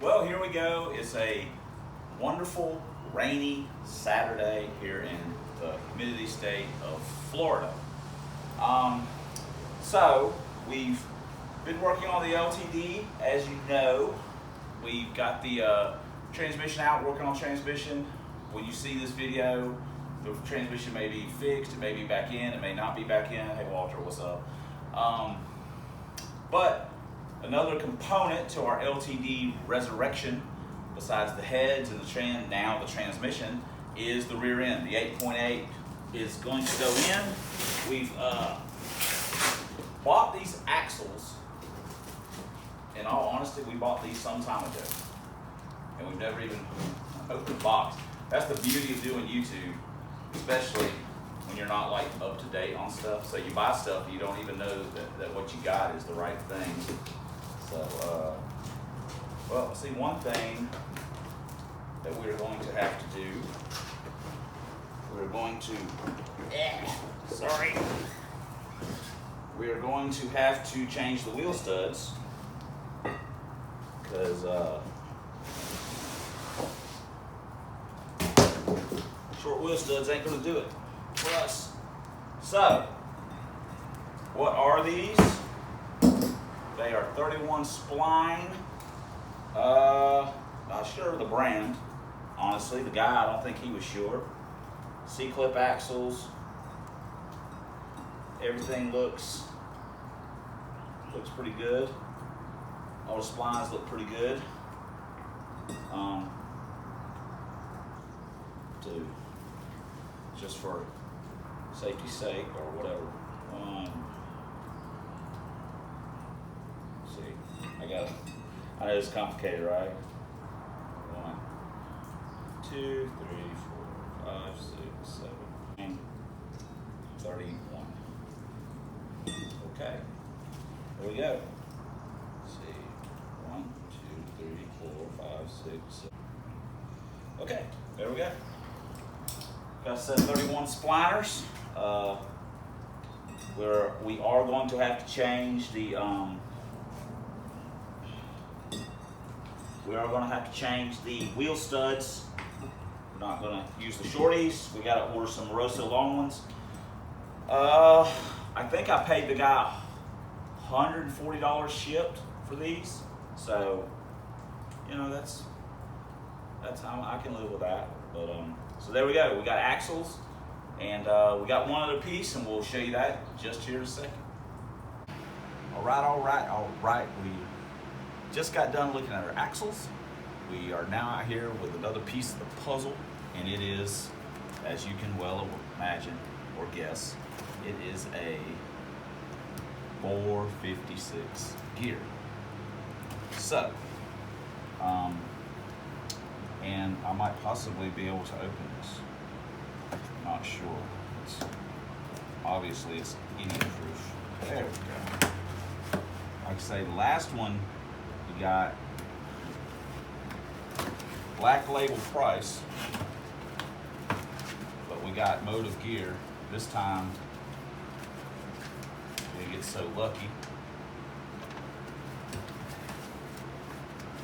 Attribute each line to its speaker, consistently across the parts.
Speaker 1: Well, here we go. It's a wonderful, rainy Saturday here in the humidity state of Florida. So we've been working on the LTD, as you know. We've got the transmission out, working on transmission. When you see this video, the transmission may be fixed, it may be back in, it may not be back in. Hey Walter, what's up? But another component to our LTD resurrection, besides the heads and the transmission, is the rear end. The 8.8 is going to go in. We've bought these axles. In all honesty, we bought these some time ago, and we've never even opened the box. That's the beauty of doing YouTube, especially when you're not like up to date on stuff. So you buy stuff, you don't even know that what you got is the right thing. So, well, see, one thing that we're going to have to do, we're going to have to change the wheel studs, because short wheel studs ain't going to do it for us. So, what are these? They are 31 spline. Not sure of the brand, honestly. The guy, I don't think he was sure. C-clip axles. Everything looks pretty good. All the splines look pretty good. Just for safety's sake or whatever. I know it's complicated, right? 1, 2, 3, 4, 5, 6, 7, 8, 31. Okay, there we go. Let's see, 1, 2, 3, 4, 5, 6, 7. Okay, there we go. Got a set of 31 spliners. We are going to have to change the wheel studs. We're not going to use the shorties. We got to order some Rosso long ones. I think I paid the guy $140 shipped for these. So, you know, that's how I can live with that. But so there we go. We got axles, and we got one other piece, and we'll show you that just here in a second. All right. We just got done looking at our axles. We are now out here with another piece of the puzzle, and it is, as you can well imagine or guess, it is a 456 gear. So, and I might possibly be able to open this. Not sure. Obviously it's idiot proof. There we go. Like I say, the last one we got black label price, but we got motive gear. This time we didn't get so lucky.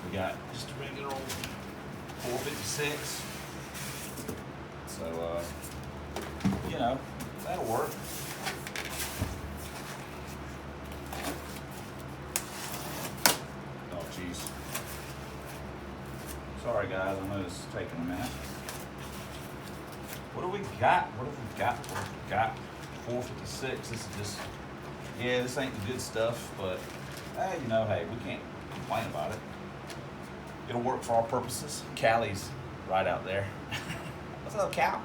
Speaker 1: We got just a regular old 456. So you know, that'll work. Oh geez. Sorry guys, I know this is taking a minute. What do we got? 456. This is just, yeah, this ain't the good stuff, but you know, hey, we can't complain about it. It'll work for our purposes. Callie's right out there. What's up, Cal?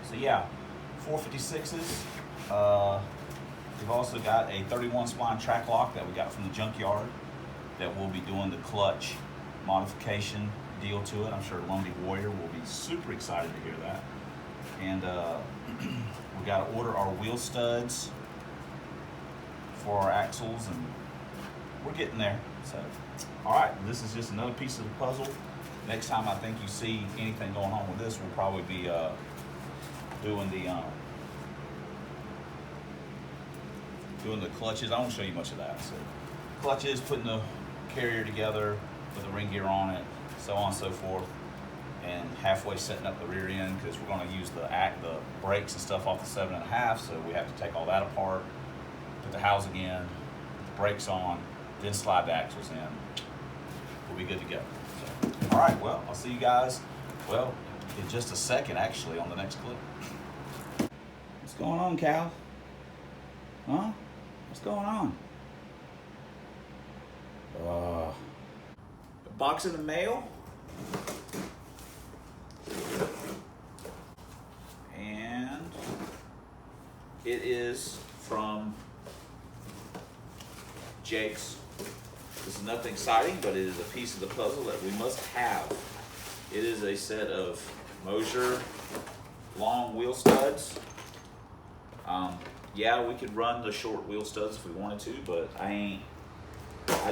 Speaker 1: So yeah, 456s. We've also got a 31 spline track lock that we got from the junkyard that we'll be doing the clutch modification deal to it. I'm sure Lundy Warrior will be super excited to hear that. And we got to order our wheel studs for our axles, and we're getting there. So, all right, this is just another piece of the puzzle. Next time I think you see anything going on with this, we'll probably be doing the clutches. I won't show you much of that. So, clutches, putting the carrier together with the ring gear on it, so on and so forth, and halfway setting up the rear end because we're going to use the brakes and stuff off the 7.5, so we have to take all that apart, put the housing in, put the brakes on, then slide the axles in. We'll be good to go. So, all right, well, I'll see you guys, well, in just a second, actually, on the next clip. What's going on, Cal? Huh? What's going on? A box in the mail. And it is from Jake's. This is nothing exciting, but it is a piece of the puzzle that we must have. It is a set of Mosier long wheel studs. Yeah, we could run the short wheel studs if we wanted to, but I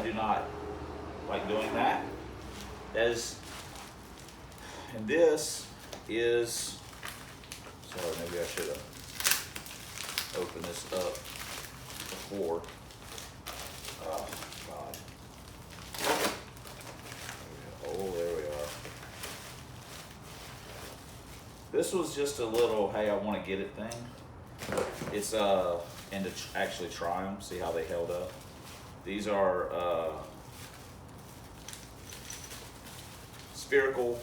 Speaker 1: do not like doing that. And this is, sorry, maybe I should have opened this up before. Oh, God. Oh, there we are. This was just a little, hey, I want to get it thing. It's and to actually try them, see how they held up. These are spherical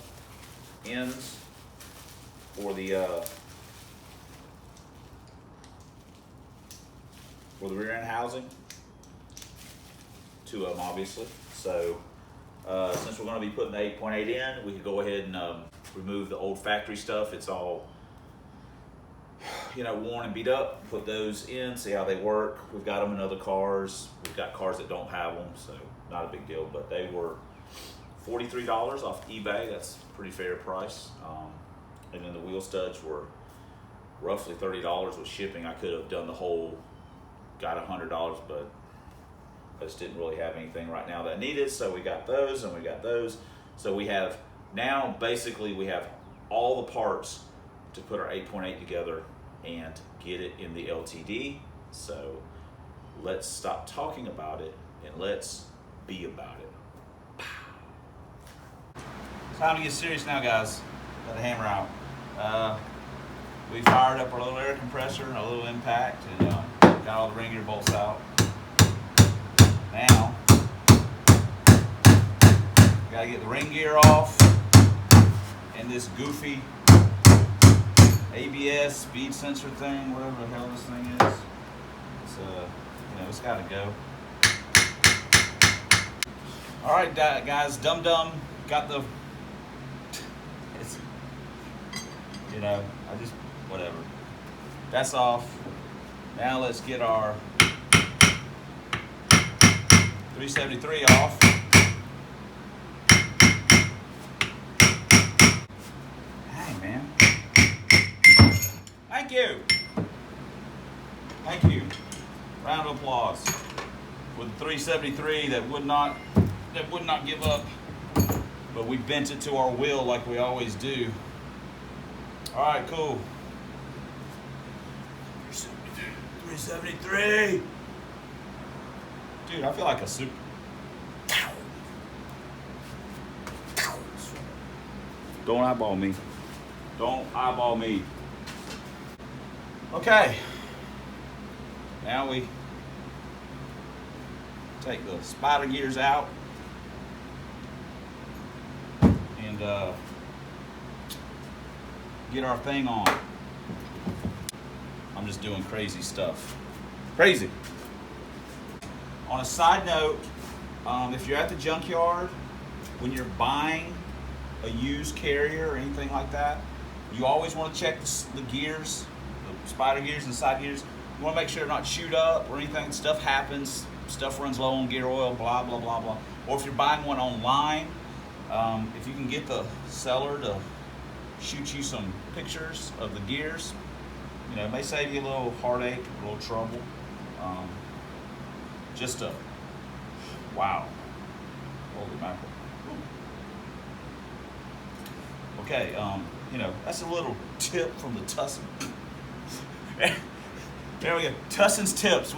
Speaker 1: ends for the rear end housing. Two of them, obviously. So since we're going to be putting the 8.8 in, we could go ahead and remove the old factory stuff. It's all, you know, worn and beat up. Put those in, see how they work. We've got them in other cars. We've got cars that don't have them, so not a big deal. But they were $43 off eBay. That's a pretty fair price. And then the wheel studs were roughly $30 with shipping. I could have done the whole, got $100, but I just didn't really have anything right now that I needed. So we got those and we got those. So we have, now basically we have all the parts to put our 8.8 together and get it in the LTD. So let's stop talking about it and let's be about it. Time to get serious now, guys. Got the hammer out. We fired up our little air compressor and a little impact, and got all the ring gear bolts out. Now, gotta get the ring gear off and this goofy ABS speed sensor thing, whatever the hell this thing is. It's you know, it's gotta go. All right, guys, dum got the. It's, you know, I just whatever. That's off. Now let's get our 373 off. Hey, man. Thank you. Thank you. Round of applause with the 373 that would not give up, but we bent it to our will like we always do. All right, cool. 373. Dude, I feel like a super. Don't eyeball me. Don't eyeball me. Okay. Now we take the spider gears out and get our thing on. I'm just doing crazy stuff. Crazy. On a side note, if you're at the junkyard, when you're buying a used carrier or anything like that, you always want to check the gears, the spider gears and side gears. You want to make sure they're not chewed up or anything. Stuff happens. Stuff runs low on gear oil, blah, blah, blah, blah. Or if you're buying one online, if you can get the seller to shoot you some pictures of the gears, you know, it may save you a little heartache, a little trouble. Just a, wow. Holy mackerel. Okay, you know, that's a little tip from the Tussin. There we go. Tussin's tips.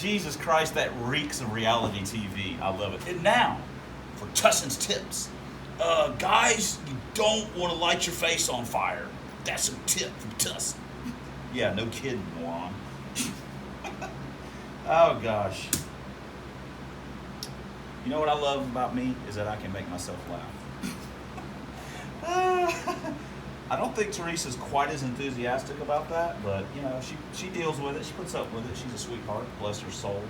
Speaker 1: Jesus Christ, that reeks of reality TV. I love it. And now, for Tussin's tips. Guys, you don't want to light your face on fire. That's a tip from Tussin. Yeah, no kidding, moron. Oh, gosh. You know what I love about me is that I can make myself laugh. I don't think Teresa's quite as enthusiastic about that, but you know, she deals with it. She puts up with it. She's a sweetheart, bless her soul.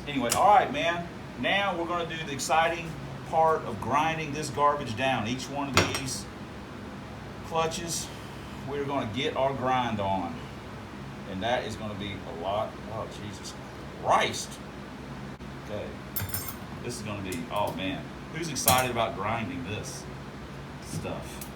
Speaker 1: Anyway, all right, man. Now we're going to do the exciting part of grinding this garbage down. Each one of these clutches, we're going to get our grind on, and that is going to be a lot. Oh, Jesus Christ. Okay, this is going to be, oh man, who's excited about grinding this stuff?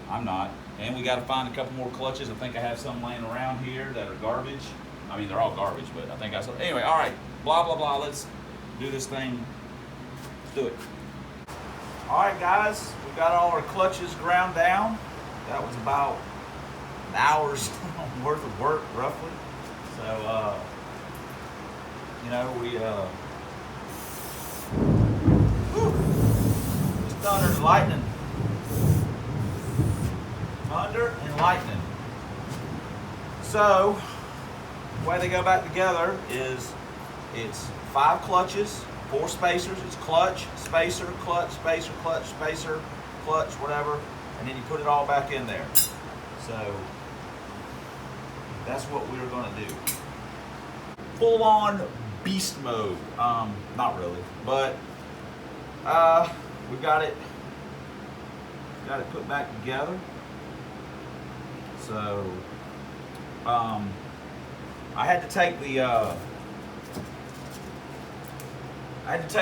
Speaker 1: I'm not. And we got to find a couple more clutches. I think I have some laying around here that are garbage. I mean, they're all garbage, but I think I saw. Anyway, all right, blah, blah, blah. Let's do this thing. Let's do it. All right, guys, we got all our clutches ground down. That was about an hour's worth of work, roughly. So, you know, it's thunder and lightning. Thunder and lightning. So, the way they go back together is it's 5 clutches, 4 spacers. It's clutch, spacer, clutch, spacer, clutch, spacer, clutch, whatever, and then you put it all back in there. So that's what we're going to do. Full on beast mode. Not really, but we've got it put back together. So I had to take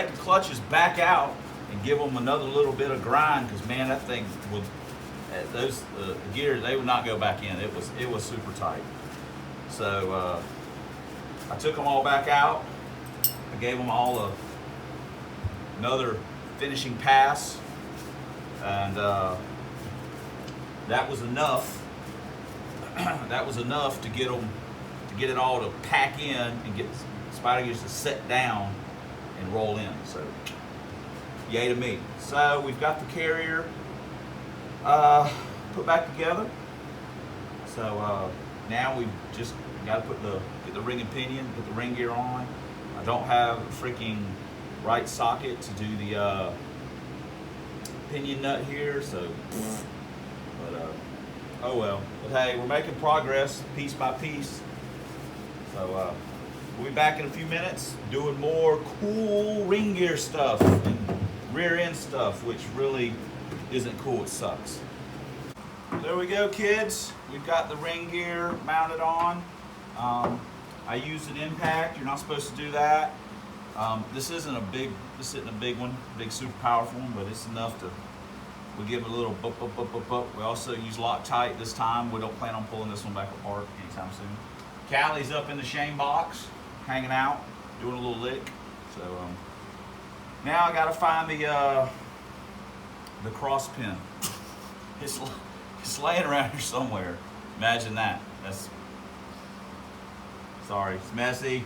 Speaker 1: the clutches back out and give them another little bit of grind, because man, that thing would, those gears, they would not go back in. It was super tight. So I took them all back out. I gave them all another finishing pass, and that was enough. That was enough to get it all to pack in and get spider gears to set down and roll in. So yay to me. So we've got the carrier put back together. So now we've just got to get the ring and pinion, put the ring gear on. I don't have a freaking right socket to do the pinion nut here, so but oh well. But hey, we're making progress piece by piece. So we'll be back in a few minutes doing more cool ring gear stuff and rear end stuff, which really isn't cool, it sucks. There we go, kids. We've got the ring gear mounted on. I used an impact. You're not supposed to do that. This isn't a big one, big super powerful one, but it's enough to, we give it a little bup, bup, bup, bup, bup. We also use Loctite this time. We don't plan on pulling this one back apart anytime soon. Callie's up in the shame box, hanging out, doing a little lick. So now I gotta find the cross pin. It's laying around here somewhere. Imagine that. That's, sorry, it's messy.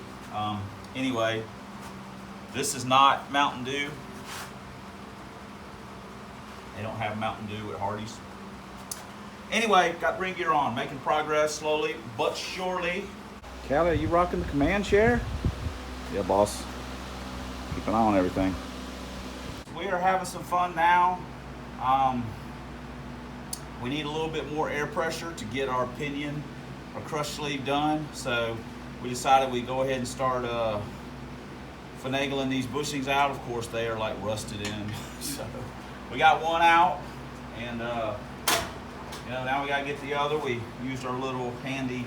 Speaker 1: Anyway, this is not Mountain Dew. They don't have Mountain Dew at Hardee's. Anyway, got ring gear on, making progress slowly but surely. Callie, are you rocking the command chair? Yeah, boss. Keep an eye on everything. We are having some fun now. We need a little bit more air pressure to get our pinion, our crush sleeve done. So we decided we'd go ahead and start finagling these bushings out. Of course, they are like rusted in. So we got one out, and you know, now we gotta get the other. We used our little handy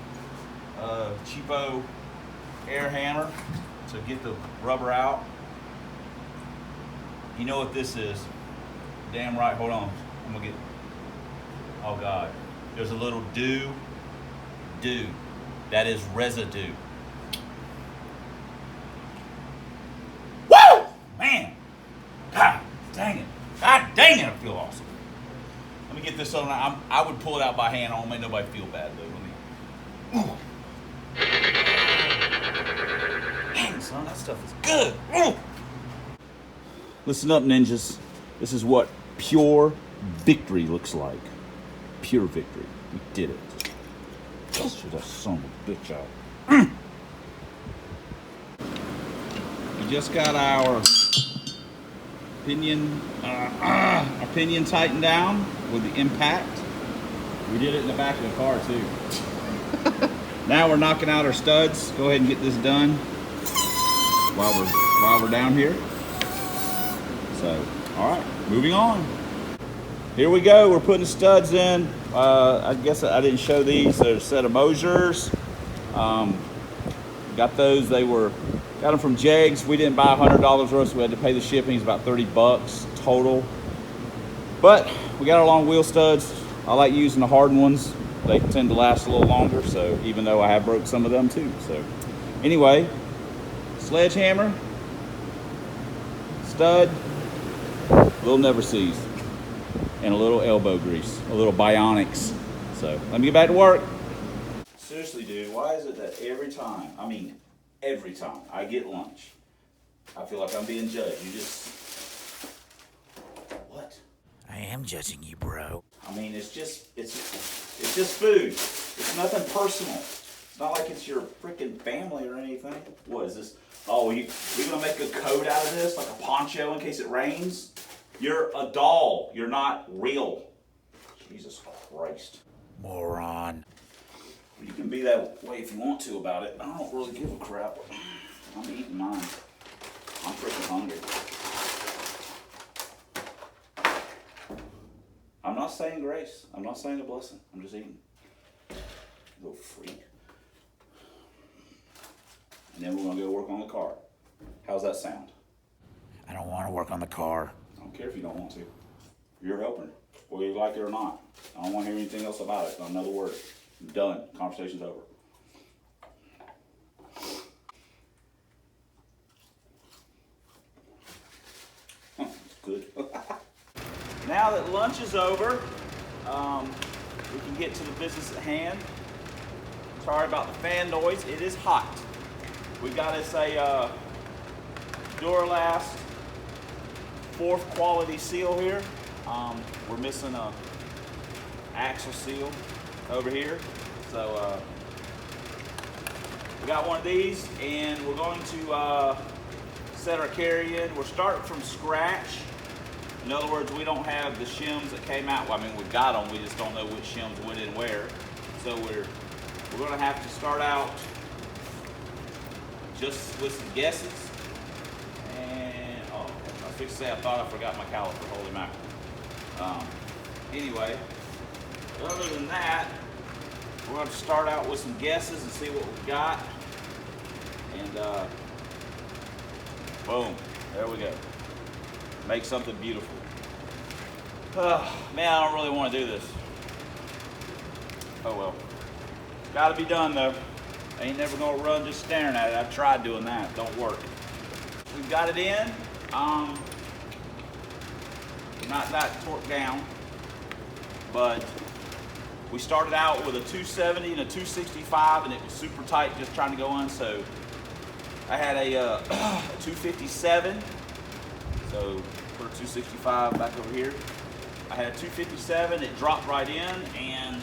Speaker 1: cheapo air hammer to get the rubber out. You know what this is? Damn right. Hold on. I'm gonna get. Oh God. There's a little dew. That is residue. Woo! Man. God dang it. God dang it, I feel awesome. Let me get this on. I would pull it out by hand. I don't make nobody feel bad, though. stuff is good. Listen up, ninjas. This is what pure victory looks like. Pure victory. We did it. Shoot that son of a bitch out. We just got our pinion tightened down with the impact. We did it in the back of the car too. Now we're knocking out our studs. Go ahead and get this done while we're down here. So, all right, moving on. Here we go. We're putting the studs in. I guess I didn't show these. They're a set of Mosers. Got those. Got them from Jegs. We didn't buy $100 worth, so we had to pay the shipping. It's about 30 bucks total. But we got our long wheel studs. I like using the hardened ones. They tend to last a little longer, so even though I have broke some of them too. So anyway, sledgehammer, stud, little never sees, and a little elbow grease, a little bionics. So let me get back to work. Seriously, dude, why is it that every time I get lunch, I feel like I'm being judged? You just, what?
Speaker 2: I am judging you, bro.
Speaker 1: I mean, it's just food. It's nothing personal. It's not like it's your freaking family or anything. What is this? Oh, you're gonna make a coat out of this, like a poncho in case it rains? You're a doll. You're not real. Jesus Christ.
Speaker 2: Moron.
Speaker 1: You can be that way if you want to about it. I don't really give a crap. I'm eating mine. I'm freaking hungry. I'm not saying grace. I'm not saying a blessing. I'm just eating. Little freak. And then we're gonna go work on the car. How's that sound?
Speaker 2: I don't want to work on the car.
Speaker 1: I don't care if you don't want to. You're helping, whether you like it or not. I don't want to hear anything else about it. Not another word. I'm done. Conversation's over. Good. Now that lunch is over, we can get to the business at hand. Sorry about the fan noise. It is hot. We got us a Duralast 4th quality seal here. We're missing a axle seal over here. So we got one of these, and we're going to set our carry in. We're starting from scratch. In other words, we don't have the shims that came out. Well, I mean, we've got them. We just don't know which shims went in where. So we're going to have to start out just with some guesses. And oh, I was fixing to say I thought I forgot my caliper. Holy mackerel. Anyway, other than that, we're going to start out with some guesses and see what we've got. And boom, there we go. Make something beautiful. Man, I don't really want to do this. Oh well. Gotta be done though. I ain't never gonna run just staring at it. I've tried doing that. Don't work. We've got it in. Not that torqued down, but we started out with a 270 and a 265, and it was super tight just trying to go in. So I had a 257. So put a 265 back over here. I had a 257, it dropped right in, and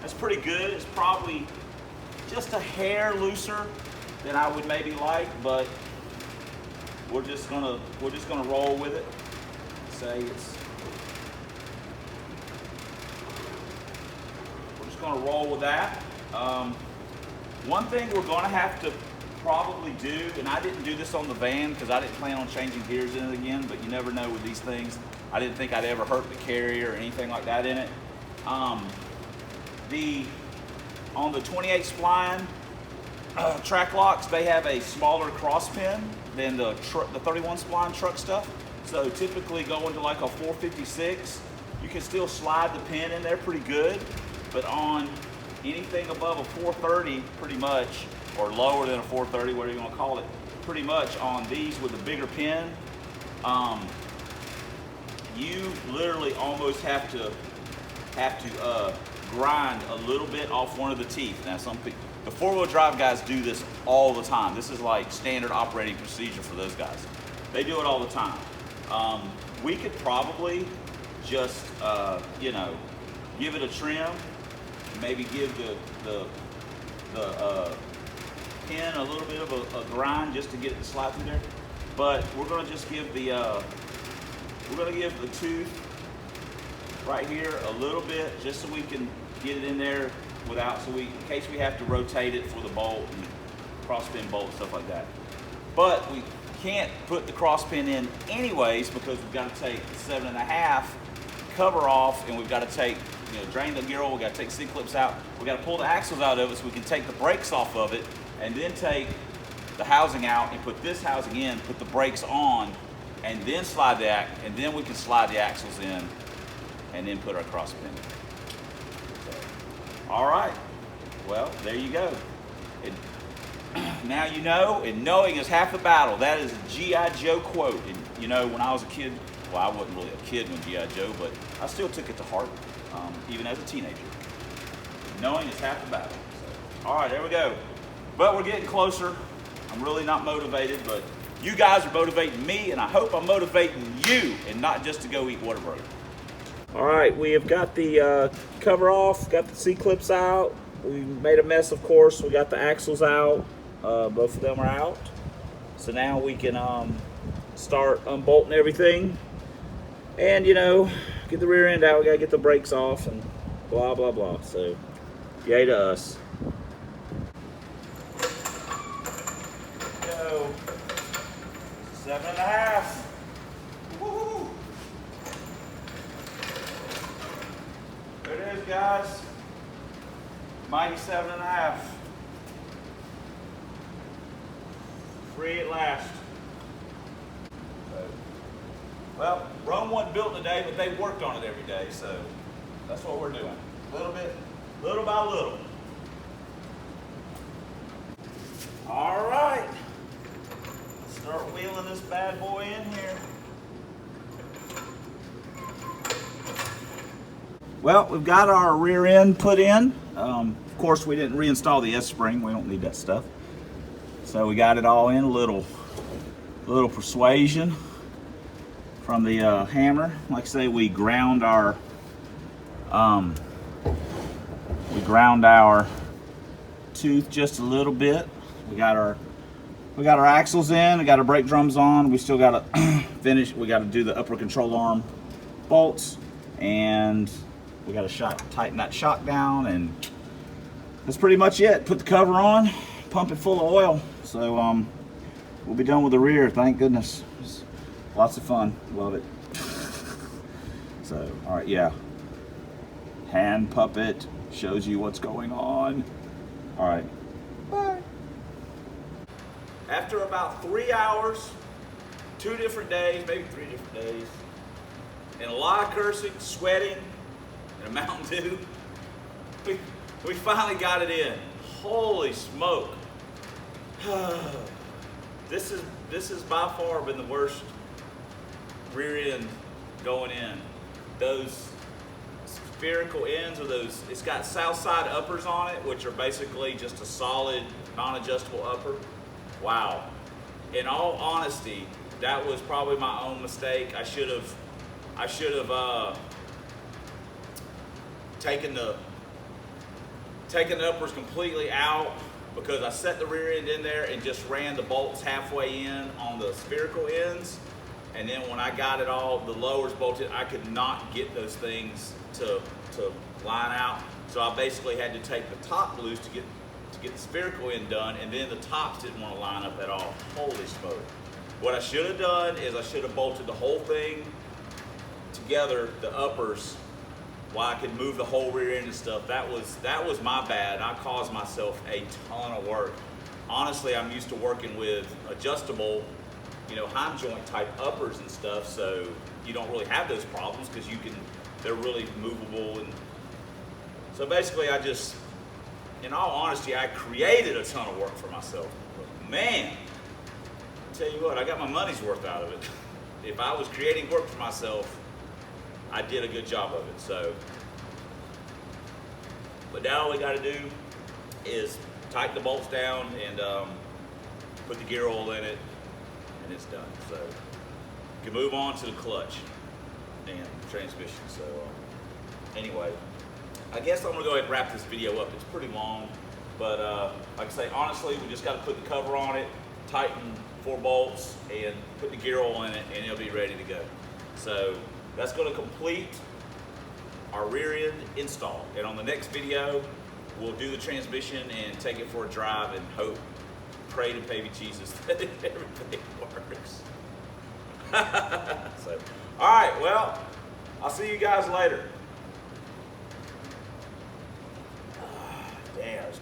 Speaker 1: that's pretty good. It's probably just a hair looser than I would maybe like, but we're just gonna roll with it. We're just gonna roll with that. One thing we're gonna have to probably do, and I didn't do this on the van because I didn't plan on changing gears in it again, but you never know with these things. I didn't think I'd ever hurt the carrier or anything like that in it. On the 28 spline track locks, they have a smaller cross pin than the 31 spline truck stuff. So typically going to like a 456, you can still slide the pin in there pretty good, but on anything above a 430 pretty much, or lower than a 430, whatever you want to call it, pretty much on these with the bigger pin, you literally almost have to grind a little bit off one of the teeth. Now some people, the 4-wheel drive guys do this all the time. This is like standard operating procedure for those guys. They do it all the time. We could probably just, you know, give it a trim, maybe give the pin a little bit of a grind just to get it to slide through there. But we're gonna just give the tooth right here a little bit, just so we can get it in there without, in case we have to rotate it for the bolt and cross pin bolt and stuff like that. But we can't put the cross pin in anyways because we've got to take the 7.5 cover off, and we've got to take, you know, drain the gear oil, we've got to take C clips out, we've got to pull the axles out of it so we can take the brakes off of it, and then take the housing out and put this housing in, put the brakes on, and then slide and then we can slide the axles in and then put our cross pin in. So, all right, well, there you go. Now you know, and knowing is half the battle. That is a G.I. Joe quote. And you know, when I was a kid, well, I wasn't really a kid when G.I. Joe, but I still took it to heart, even as a teenager. Knowing is half the battle. So, all right, there we go. But we're getting closer. I'm really not motivated, but you guys are motivating me, and I hope I'm motivating you, and not just to go eat Whataburger. All right, we have got the cover off, got the C-clips out. We made a mess, of course. We got the axles out. Both of them are out. So now we can start unbolting everything. And, you know, get the rear end out. We got to get the brakes off and blah, blah, blah. So, yay to us. Go. 7.5. Woo-hoo. There it is, guys. Mighty 7.5. Free at last. So, well, Rome wasn't built in a day, but they worked on it every day, so that's what we're doing. A little bit, little by little. All right. Let's start wheeling this bad boy in here. Well, we've got our rear end put in. Of course, we didn't reinstall the S-spring. We don't need that stuff. So we got it all in, a little persuasion from the hammer. Like I say, we ground our tooth just a little bit. We got our axles in. We got our brake drums on. We still got to finish. We got to do the upper control arm bolts, and we got to tighten that shock down, and that's pretty much it. Put the cover on, pump it full of oil. So we'll be done with the rear, thank goodness. It's lots of fun, love it. So, all right, yeah. Hand puppet shows you what's going on. All right, bye. After about 3 hours, 2 different days, maybe 3 different days, and a lot of cursing, sweating, and a Mountain Dew, we finally got it in. Holy smoke. This has by far been the worst rear end going in. Those spherical ends, or those, it's got south side uppers on it, which are basically just a solid, non-adjustable upper. Wow. In all honesty, that was probably my own mistake. I should have taken the uppers completely out, because I set the rear end in there and just ran the bolts halfway in on the spherical ends, and then when I got it all, the lowers bolted, I could not get those things to line out. So I basically had to take the top loose to get the spherical end done, and then the tops didn't want to line up at all. Holy smoke. What I should have done is I should have bolted the whole thing together, the uppers, while I could move the whole rear end and stuff. That was my bad. I caused myself a ton of work. Honestly, I'm used to working with adjustable, heim joint type uppers and stuff, so you don't really have those problems because they're really movable. And so basically, in all honesty, I created a ton of work for myself. But man, I tell you what, I got my money's worth out of it. If I was creating work for myself, I did a good job of it. So But now all we got to do is tighten the bolts down and put the gear oil in it, and it's done. So you can move on to the clutch and transmission. So anyway, I guess I'm gonna go ahead and wrap this video up. It's pretty long, but like I say, honestly, we just got to put the cover on it, tighten 4 bolts, and put the gear oil in it, and it'll be ready to go. So that's going to complete our rear end install. And on the next video, we'll do the transmission and take it for a drive and hope, pray to baby Jesus that everything works. So, all right, well, I'll see you guys later. Damn, it's